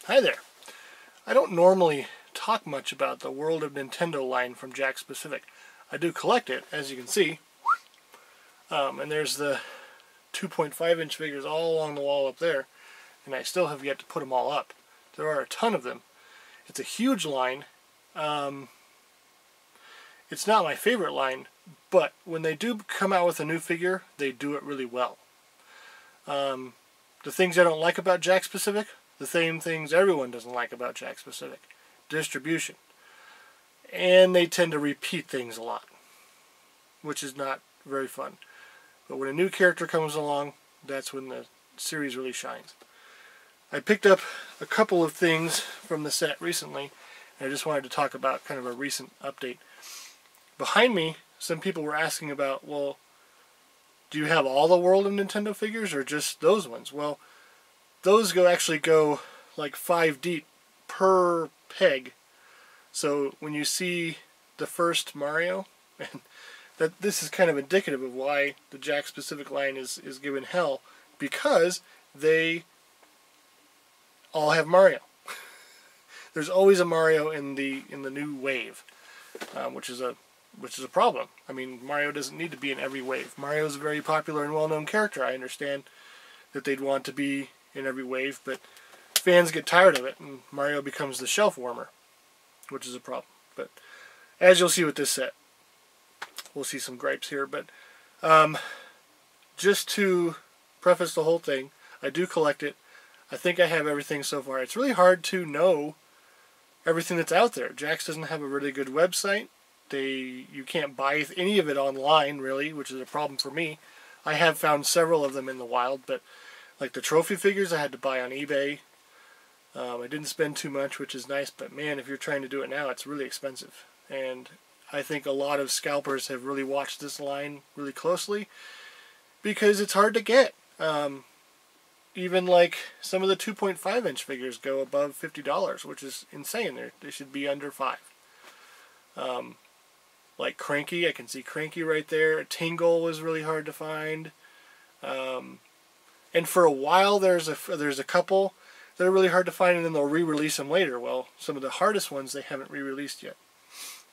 Hi there. I don't normally talk much about the World of Nintendo line from Jakks Pacific. I do collect it, as you can see. And there's the 2.5-inch figures all along the wall up there. And I still have yet to put them all up. There are a ton of them. It's a huge line. It's not my favorite line, but when they do come out with a new figure, they do it really well. The things I don't like about Jakks Pacific, the same things everyone doesn't like about Jakks Pacific. Distribution. And they tend to repeat things a lot, which is not very fun. But when a new character comes along, that's when the series really shines. I picked up a couple of things from the set recently, and I just wanted to talk about kind of a recent update. Behind me, some people were asking about, well, do you have all the World of Nintendo figures or just those ones? Well, those actually go like 5 deep per peg. So when you see the first Mario, and that this is kind of indicative of why the Jakks Pacific line is given hell, because they all have Mario. There's always a Mario in the new wave, which is a problem. I mean, Mario doesn't need to be in every wave. Mario is a very popular and well-known character. I understand that they'd want to be in every wave, but fans get tired of it, and Mario becomes the shelf warmer, which is a problem. But as you'll see with this set, we'll see some gripes here. But just to preface the whole thing, I do collect it. I think I have everything so far. It's really hard to know everything that's out there. Jakks doesn't have a really good website. You can't buy any of it online, really, which is a problem for me. I have found several of them in the wild, but like the trophy figures I had to buy on eBay. I didn't spend too much, which is nice, but man, if you're trying to do it now, it's really expensive. And I think a lot of scalpers have really watched this line really closely because it's hard to get. Even like some of the 2.5-inch figures go above $50, which is insane. They should be under $5. Like Cranky, I can see Cranky right there. Tingle was really hard to find. And for a while there's a couple that are really hard to find, and then they'll re-release them later. Well, some of the hardest ones they haven't re-released yet.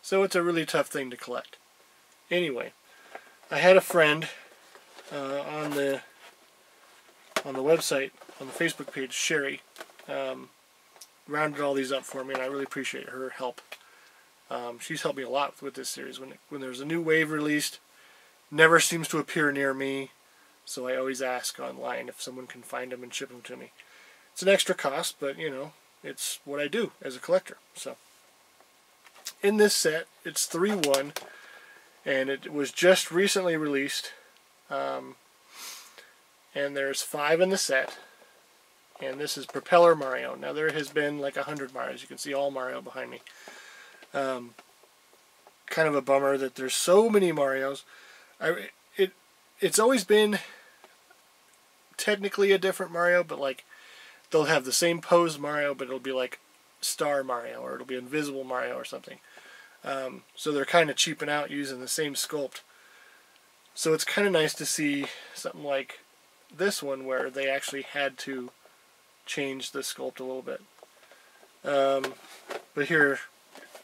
So it's a really tough thing to collect. Anyway, I had a friend on the website, on the Facebook page, Sherry, rounded all these up for me, and I really appreciate her help. She's helped me a lot with this series. When there's a new wave released, never seems to appear near me, so I always ask online if someone can find them and ship them to me. It's an extra cost, but you know, it's what I do as a collector. So, in this set, it's 3-1, and it was just recently released. And there's 5 in the set, and this is Propeller Mario. Now there has been like 100 Marios. You can see all Mario behind me. Kind of a bummer that there's so many Marios. It's always been technically a different Mario, but like they'll have the same pose Mario, but it'll be like Star Mario, or it'll be Invisible Mario or something. So they're kind of cheaping out using the same sculpt. So it's kind of nice to see something like this one where they actually had to change the sculpt a little bit. But here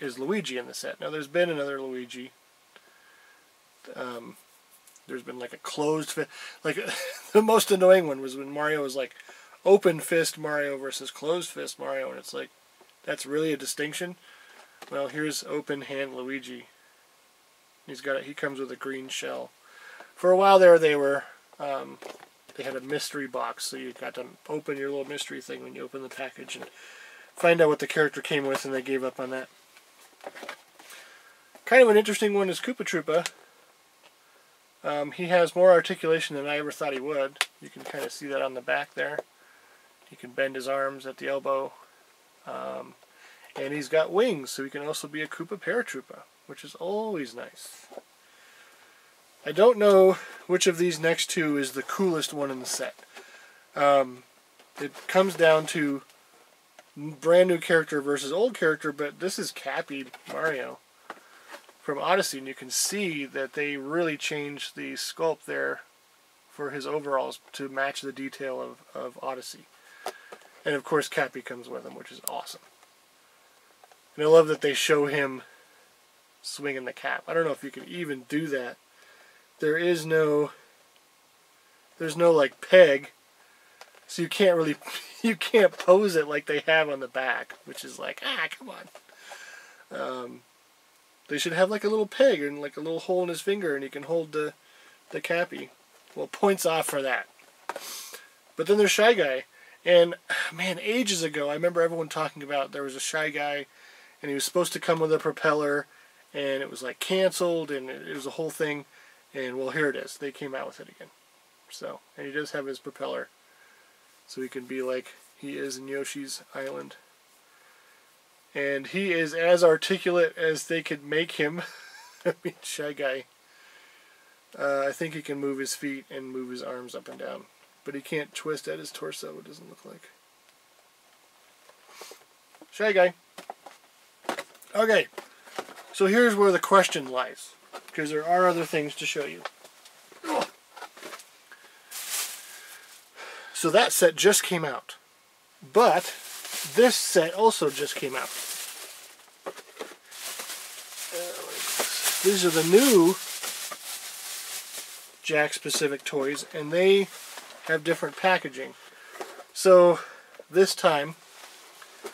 is Luigi in the set. Now there's been another Luigi. There's been like a closed fist. Like the most annoying one was when Mario was like open fist Mario versus closed fist Mario, and it's like, that's really a distinction? Well, here's open hand Luigi. He comes with a green shell. For a while there, they had a mystery box, so you got to open your little mystery thing when you open the package and find out what the character came with, and they gave up on that. Kind of an interesting one is Koopa Troopa. He has more articulation than I ever thought he would. You can kind of see that on the back there. He can bend his arms at the elbow. And he's got wings, so he can also be a Koopa Paratroopa, which is always nice. I don't know which of these next two is the coolest one in the set. It comes down to brand new character versus old character, but this is Cappy Mario from Odyssey, and you can see that they really changed the sculpt there for his overalls to match the detail of Odyssey. And of course Cappy comes with him, which is awesome. And I love that they show him swinging the cap. I don't know if you can even do that. There's no like peg, so you can't really, you can't pose it like they have on the back, which is like, come on. They should have like a little peg and like a little hole in his finger, and he can hold the Cappy. Well, points off for that. But then there's Shy Guy, and man, ages ago I remember everyone talking about there was a Shy Guy, and he was supposed to come with a propeller, and it was like canceled, and it was a whole thing. And well, here it is. They came out with it again. So, and he does have his propeller, so he can be like he is in Yoshi's Island. And he is as articulate as they could make him. I mean, Shy Guy. I think he can move his feet and move his arms up and down, but he can't twist at his torso, it doesn't look like. Shy Guy. Okay, so here's where the question lies, because there are other things to show you. So that set just came out, but this set also just came out. These are the new Jakks Pacific toys, and they have different packaging. So this time,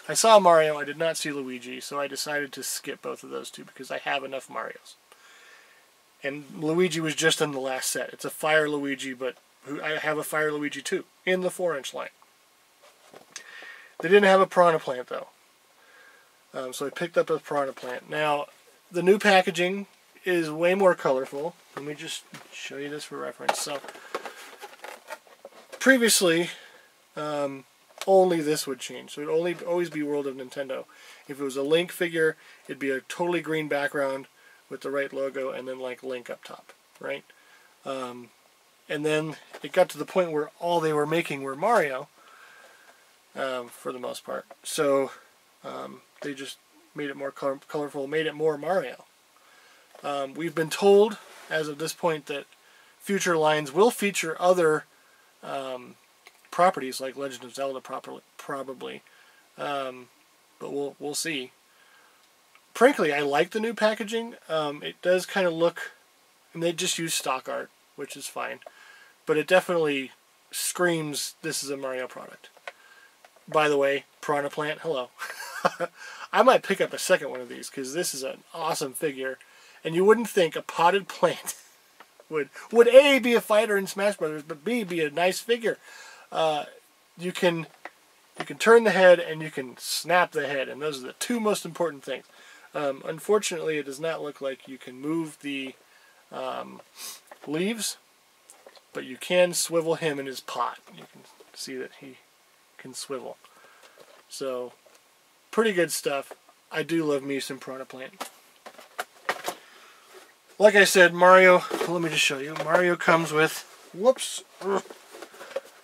I saw Mario, I did not see Luigi, so I decided to skip both of those two because I have enough Marios. And Luigi was just in the last set. It's a Fire Luigi, but I have a Fire Luigi too, in the 4-inch line. They didn't have a Piranha Plant though. So I picked up a Piranha Plant. Now, the new packaging is way more colorful. Let me just show you this for reference. So, previously, only this would change. So it would always be World of Nintendo. If it was a Link figure, it'd be a totally green background with the right logo, and then like Link up top, right? And then it got to the point where all they were making were Mario, for the most part. So they just made it more colorful, made it more Mario. We've been told, as of this point, that future lines will feature other properties like Legend of Zelda, probably, but we'll see. Frankly, I like the new packaging. It does kind of look, and they just use stock art, which is fine, but it definitely screams this is a Mario product. By the way, Piranha Plant, hello. I might pick up a second one of these because this is an awesome figure, and you wouldn't think a potted plant would A, be a fighter in Smash Brothers, but B, be a nice figure. You can turn the head and you can snap the head, and those are the two most important things. Unfortunately, it does not look like you can move the leaves, but you can swivel him in his pot. You can see that he can swivel. So, pretty good stuff. I do love me some Piranha Plant. Like I said, Mario, let me just show you. Mario comes with,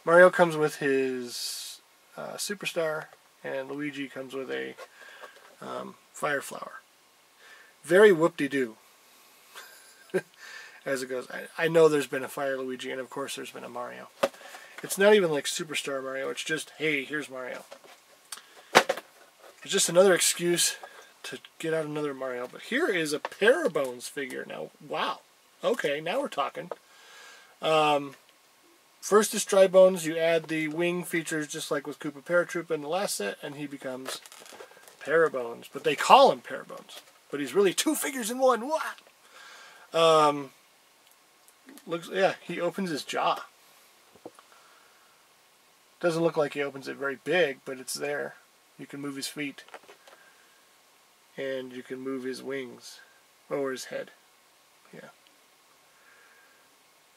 Mario comes with his Superstar, and Luigi comes with a Fire Flower. Very whoop-de-doo, as it goes. I know there's been a Fire Luigi, and of course there's been a Mario. It's not even like Superstar Mario, it's just, hey, here's Mario. It's just another excuse to get out another Mario. But here is a Parabones figure. Now, wow. Okay, now we're talking. First is Tri-Bones. You add the wing features just like with Koopa Troopa in the last set, and he becomes Parabones. But they call him Parabones. But he's really two figures in one. What? Looks, yeah, he opens his jaw. Doesn't look like he opens it very big, but it's there. You can move his feet. And you can move his wings. Or his head. Yeah.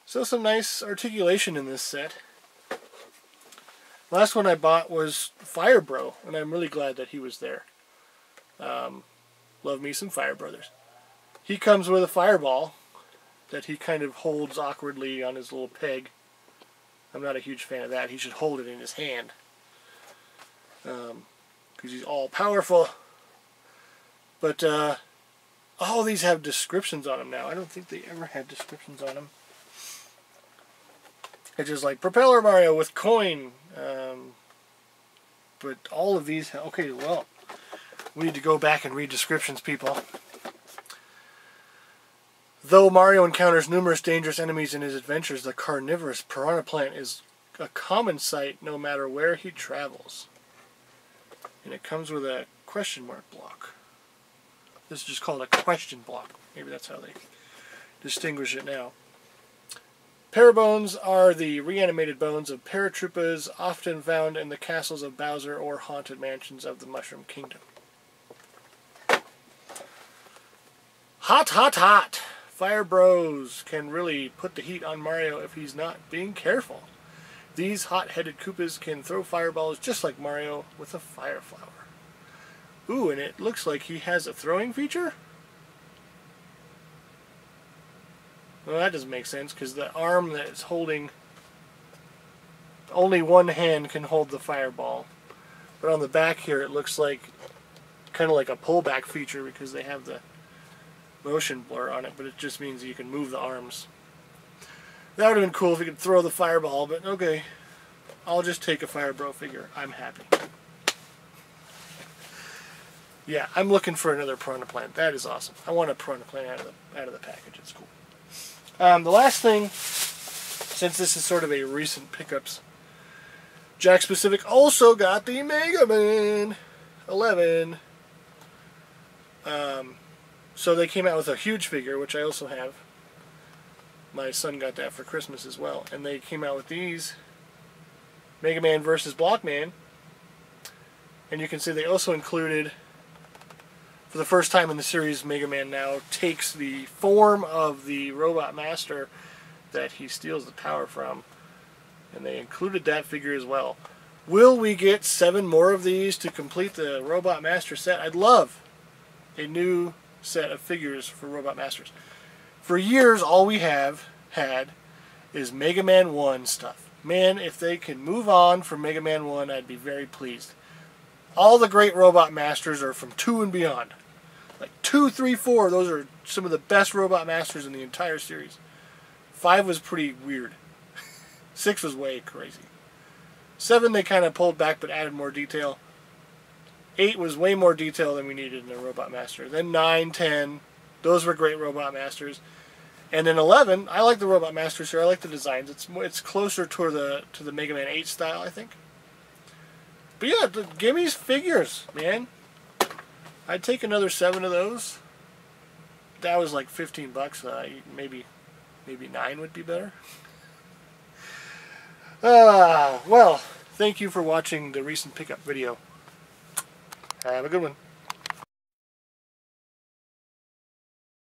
So some nice articulation in this set. Last one I bought was Fire Bro, and I'm really glad that he was there. Love me some Fire Brothers. He comes with a fireball that he kind of holds awkwardly on his little peg. I'm not a huge fan of that. He should hold it in his hand. Because he's all powerful. But all these have descriptions on them now. I don't think they ever had descriptions on them. It's just like Propeller Mario with coin. But all of these... Okay, well, we need to go back and read descriptions, people. Though Mario encounters numerous dangerous enemies in his adventures, the carnivorous Piranha Plant is a common sight no matter where he travels. And it comes with a question mark block. This is just called a question block. Maybe that's how they distinguish it now. Parabones are the reanimated bones of paratroopas often found in the castles of Bowser or haunted mansions of the Mushroom Kingdom. Hot, hot, hot! Fire Bros can really put the heat on Mario if he's not being careful. These hot-headed Koopas can throw fireballs just like Mario with a fire flower. Ooh, and it looks like he has a throwing feature? Well, that doesn't make sense, because the arm that is holding... Only one hand can hold the fireball. But on the back here, it looks like... kind of like a pullback feature, because they have the motion blur on it, but it just means you can move the arms. That would have been cool if you could throw the fireball, but okay. I'll just take a Fire Bro figure. I'm happy. Yeah, I'm looking for another Piranha Plant. That is awesome. I want a Piranha Plant out of the package. It's cool. The last thing, since this is sort of a recent pickups, Jakks Pacific also got the Mega Man 11. So they came out with a huge figure, which I also have. My son got that for Christmas as well. And they came out with these. Mega Man versus Blockman. And you can see they also included, for the first time in the series, Mega Man now takes the form of the Robot Master that he steals the power from. And they included that figure as well. Will we get 7 more of these to complete the Robot Master set? I'd love a new set of figures for Robot Masters. For years, all we have had is Mega Man 1 stuff. Man, if they can move on from Mega Man 1, I'd be very pleased. All the great Robot Masters are from 2 and beyond. Like 2, 3, 4, those are some of the best Robot Masters in the entire series. 5 was pretty weird. 6 was way crazy. 7 they kind of pulled back but added more detail. 8 was way more detail than we needed in a Robot Master. Then 9, 10, those were great Robot Masters. And then 11, I like the Robot Masters here. I like the designs. It's closer to the Mega Man 8 style, I think. But yeah, give me figures, man. I'd take another 7 of those. That was like 15 bucks. Maybe 9 would be better. Well, thank you for watching the recent pickup video. Have a good one.